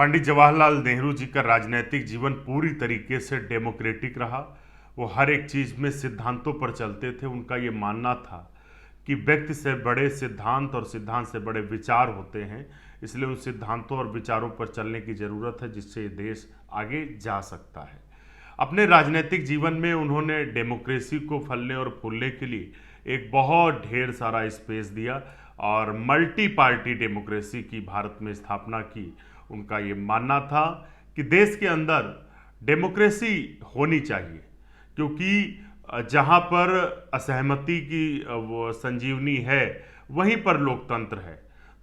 पंडित जवाहरलाल नेहरू जी का राजनीतिक जीवन पूरी तरीके से डेमोक्रेटिक रहा। वो हर एक चीज़ में सिद्धांतों पर चलते थे। उनका ये मानना था कि व्यक्ति से बड़े सिद्धांत और सिद्धांत से बड़े विचार होते हैं, इसलिए उन सिद्धांतों और विचारों पर चलने की ज़रूरत है जिससे ये देश आगे जा सकता है। अपने राजनीतिक जीवन में उन्होंने डेमोक्रेसी को फलने और फूलने के लिए एक बहुत ढेर सारा स्पेस दिया और मल्टी पार्टी डेमोक्रेसी की भारत में स्थापना की। उनका ये मानना था कि देश के अंदर डेमोक्रेसी होनी चाहिए, क्योंकि जहाँ पर असहमति की वो संजीवनी है वहीं पर लोकतंत्र है।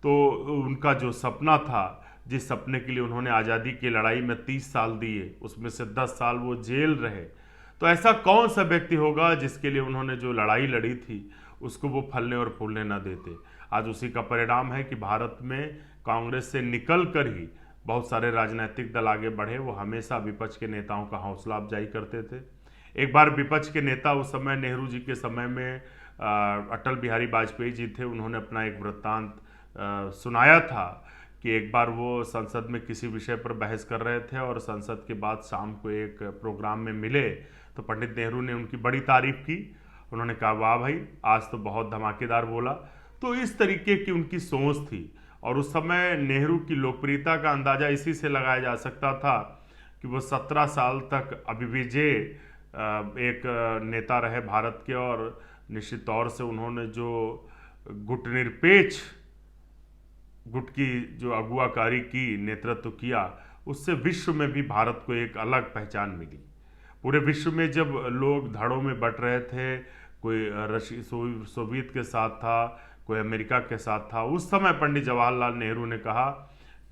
तो उनका जो सपना था, जिस सपने के लिए उन्होंने आज़ादी की लड़ाई में 30 साल दिए, उसमें से 10 साल वो जेल रहे, तो ऐसा कौन सा व्यक्ति होगा जिसके लिए उन्होंने जो लड़ाई लड़ी थी उसको वो फलने और फूलने न देते। आज उसी का परिणाम है कि भारत में कांग्रेस से निकल कर ही बहुत सारे राजनीतिक दल आगे बढ़े। वो हमेशा विपक्ष के नेताओं का हौसला अफजाई करते थे। एक बार विपक्ष के नेता उस समय नेहरू जी के समय में अटल बिहारी वाजपेयी जी थे। उन्होंने अपना एक वृत्तांत सुनाया था कि एक बार वो संसद में किसी विषय पर बहस कर रहे थे और संसद के बाद शाम को एक प्रोग्राम में मिले तो पंडित नेहरू ने उनकी बड़ी तारीफ की। उन्होंने कहा, वाह भाई, आज तो बहुत धमाकेदार बोला। तो इस तरीके की उनकी सोच थी और उस समय नेहरू की लोकप्रियता का अंदाज़ा इसी से लगाया जा सकता था कि वो 17 साल तक अभिविजय एक नेता रहे भारत के और निश्चित तौर से उन्होंने जो गुटनिरपेक्ष गुट की जो अगुवाकारी की नेतृत्व किया, उससे विश्व में भी भारत को एक अलग पहचान मिली। पूरे विश्व में जब लोग धड़ों में बंट रहे थे, कोई सोवियत के साथ था, कोई अमेरिका के साथ था, उस समय पंडित जवाहरलाल नेहरू ने कहा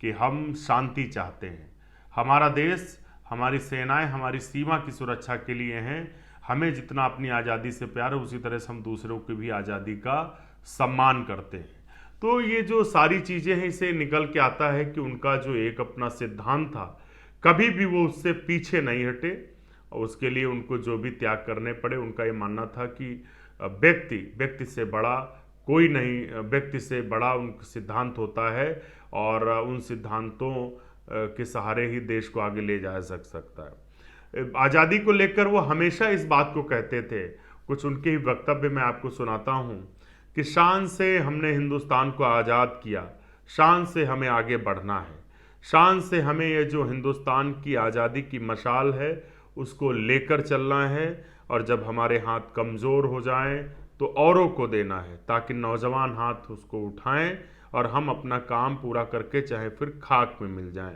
कि हम शांति चाहते हैं। हमारा देश, हमारी सेनाएं हमारी सीमा की सुरक्षा के लिए हैं। हमें जितना अपनी आज़ादी से प्यार है उसी तरह से हम दूसरों की भी आज़ादी का सम्मान करते हैं। तो ये जो सारी चीज़ें हैं, इसे निकल के आता है कि उनका जो एक अपना सिद्धांत था, कभी भी वो उससे पीछे नहीं हटे और उसके लिए उनको जो भी त्याग करने पड़े। उनका ये मानना था कि व्यक्ति से बड़ा कोई नहीं, व्यक्ति से बड़ा उनका सिद्धांत होता है और उन सिद्धांतों के सहारे ही देश को आगे ले जा सकता है। आज़ादी को लेकर वो हमेशा इस बात को कहते थे। कुछ उनके ही वक्तव्य मैं आपको सुनाता हूँ कि शान से हमने हिंदुस्तान को आज़ाद किया, शान से हमें आगे बढ़ना है, शान से हमें ये जो हिंदुस्तान की आज़ादी की मशाल है उसको लेकर चलना है और जब हमारे हाथ कमज़ोर हो जाएं तो औरों को देना है ताकि नौजवान हाथ उसको उठाएं और हम अपना काम पूरा करके चाहे फिर खाक में मिल जाएं।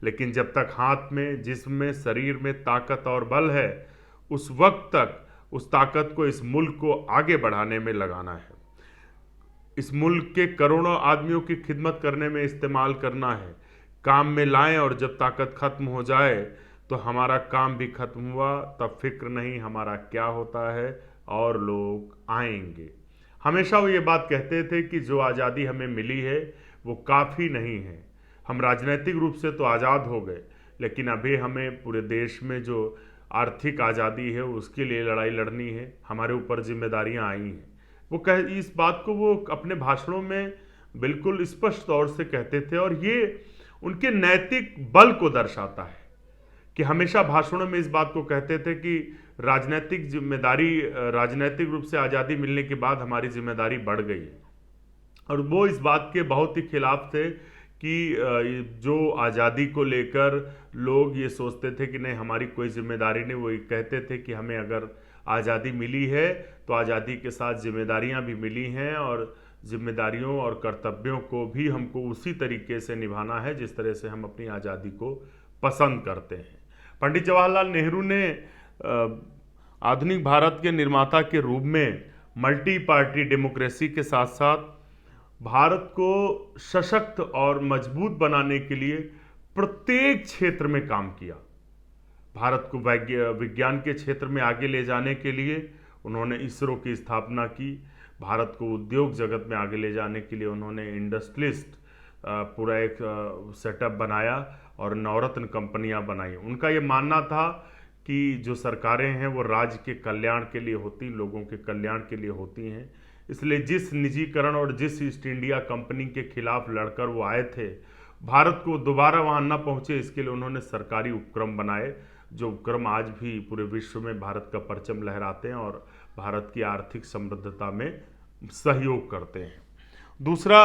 लेकिन जब तक हाथ में, जिस्म में, शरीर में ताकत और बल है, उस वक्त तक उस ताकत को इस मुल्क को आगे बढ़ाने में लगाना है, इस मुल्क के करोड़ों आदमियों की खिदमत करने में इस्तेमाल करना है, काम में लाएं और जब ताकत खत्म हो जाए तो हमारा काम भी खत्म हुआ, तब फिक्र नहीं हमारा क्या होता है और लोग आएंगे। हमेशा वो ये बात कहते थे कि जो आज़ादी हमें मिली है वो काफ़ी नहीं है। हम राजनीतिक रूप से तो आज़ाद हो गए, लेकिन अभी हमें पूरे देश में जो आर्थिक आज़ादी है उसके लिए लड़ाई लड़नी है। हमारे ऊपर जिम्मेदारियां आई हैं। वो इस बात को वो अपने भाषणों में बिल्कुल स्पष्ट तौर से कहते थे और ये उनके नैतिक बल को दर्शाता है कि हमेशा भाषणों में इस बात को कहते थे कि राजनीतिक जिम्मेदारी, राजनीतिक रूप से आज़ादी मिलने के बाद हमारी जिम्मेदारी बढ़ गई है। और वो इस बात के बहुत ही खिलाफ थे कि जो आज़ादी को लेकर लोग ये सोचते थे कि नहीं हमारी कोई जिम्मेदारी नहीं। वो कहते थे कि हमें अगर आज़ादी मिली है तो आज़ादी के साथ जिम्मेदारियां भी मिली हैं और जिम्मेदारियों और कर्तव्यों को भी हमको उसी तरीके से निभाना है जिस तरह से हम अपनी आज़ादी को पसंद करते हैं। पंडित जवाहरलाल नेहरू ने आधुनिक भारत के निर्माता के रूप में मल्टी पार्टी डेमोक्रेसी के साथ साथ भारत को सशक्त और मजबूत बनाने के लिए प्रत्येक क्षेत्र में काम किया। भारत को विज्ञान के क्षेत्र में आगे ले जाने के लिए उन्होंने इसरो की स्थापना की। भारत को उद्योग जगत में आगे ले जाने के लिए उन्होंने इंडस्ट्रियलिस्ट पूरा एक सेटअप बनाया और नवरत्न कंपनियां बनाई। उनका ये मानना था कि जो सरकारें हैं वो राज्य के कल्याण के लिए होती, लोगों के कल्याण के लिए होती हैं। इसलिए जिस निजीकरण और जिस ईस्ट इंडिया कंपनी के खिलाफ लड़कर वो आए थे भारत को दोबारा वहाँ न पहुँचे इसके लिए उन्होंने सरकारी उपक्रम बनाए, जो उपक्रम आज भी पूरे विश्व में भारत का परचम लहराते हैं और भारत की आर्थिक समृद्धता में सहयोग करते हैं। दूसरा,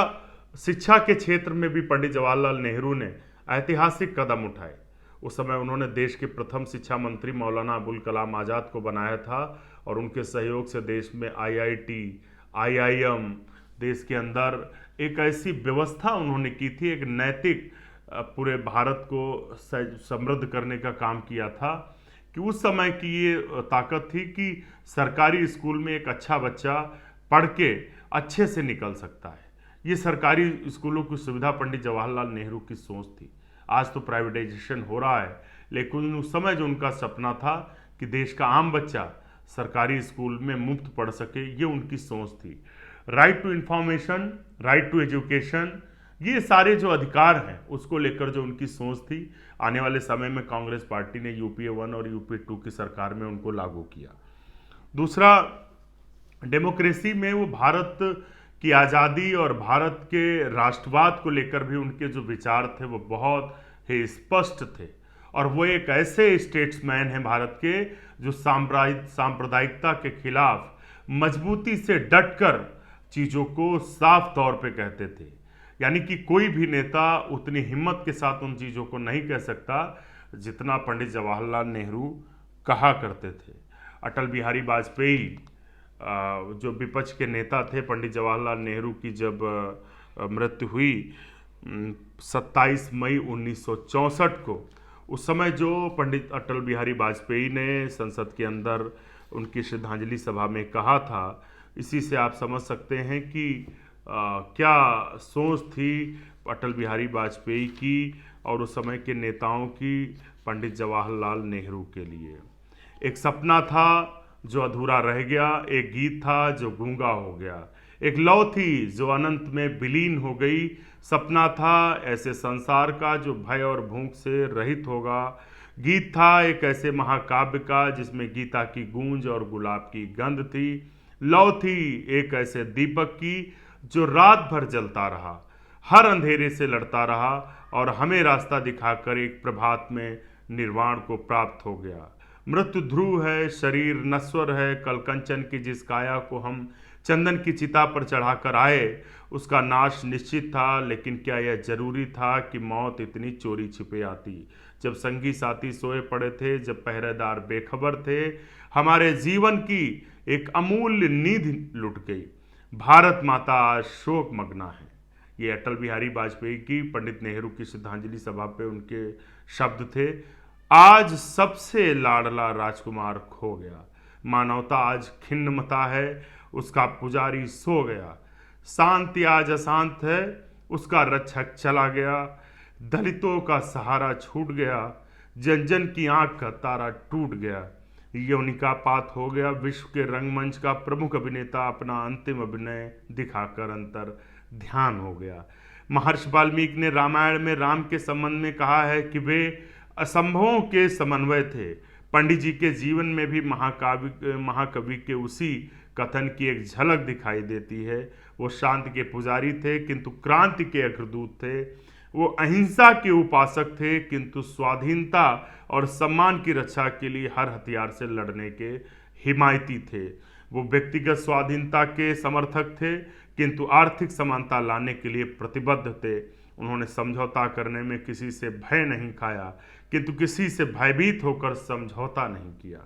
शिक्षा के क्षेत्र में भी पंडित जवाहरलाल नेहरू ने ऐतिहासिक कदम उठाए। उस समय उन्होंने देश के प्रथम शिक्षा मंत्री मौलाना अबुल कलाम आज़ाद को बनाया था और उनके सहयोग से देश में आईआईटी, आईआईएम, देश के अंदर एक ऐसी व्यवस्था उन्होंने की थी, एक नैतिक पूरे भारत को समृद्ध करने का काम किया था कि उस समय की ये ताकत थी कि सरकारी स्कूल में एक अच्छा बच्चा पढ़ के अच्छे से निकल सकता है। ये सरकारी स्कूलों की सुविधा पंडित जवाहरलाल नेहरू की सोच थी। आज तो प्राइवेटाइजेशन हो रहा है, लेकिन उस समय जो उनका सपना था कि देश का आम बच्चा सरकारी स्कूल में मुफ्त पढ़ सके, ये उनकी सोच थी। Right to information, right to education, ये सारे जो अधिकार हैं उसको लेकर जो उनकी सोच थी, आने वाले समय में कांग्रेस पार्टी ने यूपीए 1 और यूपीए 2 की सरकार में उनको लागू किया। दूसरा, डेमोक्रेसी में वो भारत की आज़ादी और भारत के राष्ट्रवाद को लेकर भी उनके जो विचार थे वो बहुत ही स्पष्ट थे और वो एक ऐसे स्टेट्समैन हैं भारत के जो सांप्रदायिकता के खिलाफ मजबूती से डटकर चीज़ों को साफ तौर पे कहते थे। यानी कि कोई भी नेता उतनी हिम्मत के साथ उन चीज़ों को नहीं कह सकता जितना पंडित जवाहरलाल नेहरू कहा करते थे। अटल बिहारी वाजपेयी जो विपक्ष के नेता थे, पंडित जवाहरलाल नेहरू की जब मृत्यु हुई 27 मई 1964 को, उस समय जो पंडित अटल बिहारी वाजपेयी ने संसद के अंदर उनकी श्रद्धांजलि सभा में कहा था, इसी से आप समझ सकते हैं कि क्या सोच थी अटल बिहारी वाजपेयी की और उस समय के नेताओं की पंडित जवाहरलाल नेहरू के लिए। एक सपना था जो अधूरा रह गया, एक गीत था जो गूंगा हो गया, एक लौ थी जो अनंत में विलीन हो गई। सपना था ऐसे संसार का जो भय और भूख से रहित होगा। गीत था एक ऐसे महाकाव्य का जिसमें गीता की गूंज और गुलाब की गंध थी। लौ थी एक ऐसे दीपक की जो रात भर जलता रहा, हर अंधेरे से लड़ता रहा और हमें रास्ता दिखाकर एक प्रभात में निर्वाण को प्राप्त हो गया। मृत्यु ध्रुव है, शरीर नश्वर है, कल कंचन की जिस काया को हम चंदन की चिता पर चढ़ाकर आए, उसका नाश निश्चित था। लेकिन क्या यह जरूरी था कि मौत इतनी चोरी छिपे आती? जब संगी साथी सोए पड़े थे, जब पहरेदार बेखबर थे, हमारे जीवन की एक अमूल्य नींद लुट गई। भारत माता आज शोक मग्ना है। ये अटल बिहारी वाजपेयी की पंडित नेहरू की श्रद्धांजलि सभा पे उनके शब्द थे। आज सबसे लाडला राजकुमार खो गया, मानवता आज खिन्नमता है, उसका पुजारी सो गया। शांति आज अशांत है, उसका रक्षक चला गया। दलितों का सहारा छूट गया, जन जन की आंख का तारा टूट गया। यौनिकापात हो गया, विश्व के रंगमंच का प्रमुख अभिनेता अपना अंतिम अभिनय दिखाकर अंतर ध्यान हो गया। महर्षि वाल्मीकि ने रामायण में राम के संबंध में कहा है कि वे असंभवों के समन्वय थे। पंडित जी के जीवन में भी महाकवि के उसी कथन की एक झलक दिखाई देती है। वो शांति के पुजारी थे किंतु क्रांति के अग्रदूत थे। वो अहिंसा के उपासक थे किंतु स्वाधीनता और सम्मान की रक्षा के लिए हर हथियार से लड़ने के हिमायती थे। वो व्यक्तिगत स्वाधीनता के समर्थक थे किंतु आर्थिक समानता लाने के लिए प्रतिबद्ध थे। उन्होंने समझौता करने में किसी से भय नहीं खाया किंतु किसी से भयभीत होकर समझौता नहीं किया।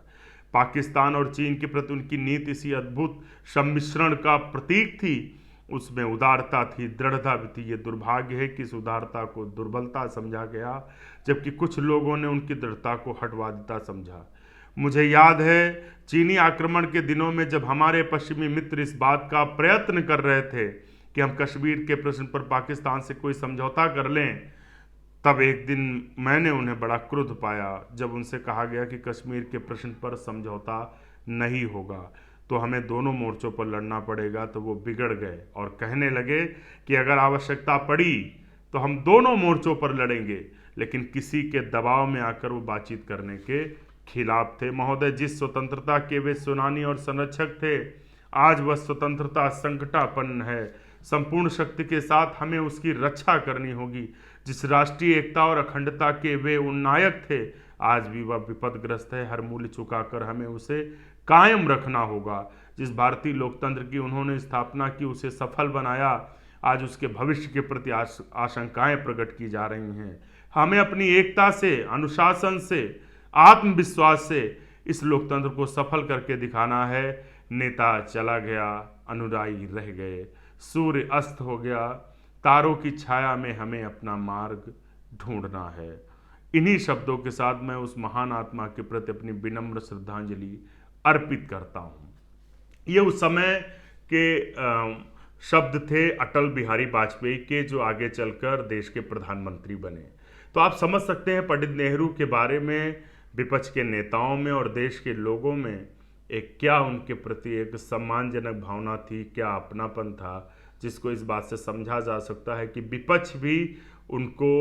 पाकिस्तान और चीन के प्रति उनकी नीति इसी अद्भुत सम्मिश्रण का प्रतीक थी। उसमें उदारता थी, दृढ़ता भी थी। ये दुर्भाग्य है कि इस उदारता को दुर्बलता समझा गया, जबकि कुछ लोगों ने उनकी दृढ़ता को हठवादिता समझा। मुझे याद है चीनी आक्रमण के दिनों में जब हमारे पश्चिमी मित्र इस बात का प्रयत्न कर रहे थे कि हम कश्मीर के प्रश्न पर पाकिस्तान से कोई समझौता कर लें, तब एक दिन मैंने उन्हें बड़ा क्रुद्ध पाया जब उनसे कहा गया कि कश्मीर के प्रश्न पर समझौता नहीं होगा तो हमें दोनों मोर्चों पर लड़ना पड़ेगा। तो वो बिगड़ गए और कहने लगे कि अगर आवश्यकता पड़ी तो हम दोनों मोर्चों पर लड़ेंगे, लेकिन किसी के दबाव में आकर वो बातचीत करने के खिलाफ थे। महोदय, जिस स्वतंत्रता के वे सुनानी और संरक्षक थे, आज वह स्वतंत्रता संकटापन्न है। संपूर्ण शक्ति के साथ हमें उसकी रक्षा करनी होगी। जिस राष्ट्रीय एकता और अखंडता के वे उन्नायक थे, आज भी वह विपदग्रस्त है। हर मूल्य चुकाकर हमें उसे कायम रखना होगा। जिस भारतीय लोकतंत्र की उन्होंने स्थापना की, उसे सफल बनाया, आज उसके भविष्य के प्रति आशंकाएं प्रकट की जा रही हैं। हमें अपनी एकता से, अनुशासन से, आत्मविश्वास से इस लोकतंत्र को सफल करके दिखाना है। नेता चला गया, अनुयायी रह गए, सूर्य अस्त हो गया, तारों की छाया में हमें अपना मार्ग ढूंढना है। इन्हीं शब्दों के साथ मैं उस महान आत्मा के प्रति अपनी विनम्र श्रद्धांजलि अर्पित करता हूँ। ये उस समय के शब्द थे अटल बिहारी वाजपेयी के, जो आगे चलकर देश के प्रधानमंत्री बने। तो आप समझ सकते हैं पंडित नेहरू के बारे में विपक्ष के नेताओं में और देश के लोगों में एक क्या उनके प्रति एक सम्मानजनक भावना थी, क्या अपनापन था, जिसको इस बात से समझा जा सकता है कि विपक्ष भी उनको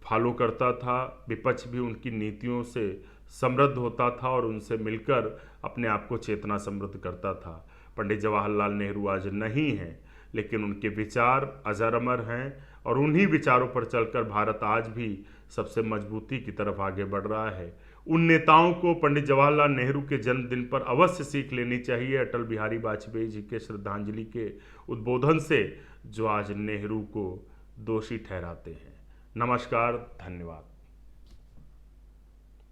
फॉलो करता था, विपक्ष भी उनकी नीतियों से समृद्ध होता था और उनसे मिलकर अपने आप को चेतना समृद्ध करता था। पंडित जवाहरलाल नेहरू आज नहीं हैं, लेकिन उनके विचार अजर अमर हैं और उन्हीं विचारों पर चलकर भारत आज भी सबसे मजबूती की तरफ आगे बढ़ रहा है। उन नेताओं को पंडित जवाहरलाल नेहरू के जन्मदिन पर अवश्य सीख लेनी चाहिए अटल बिहारी वाजपेयी जी के श्रद्धांजलि के उद्बोधन से, जो आज नेहरू को दोषी ठहराते हैं। नमस्कार, धन्यवाद।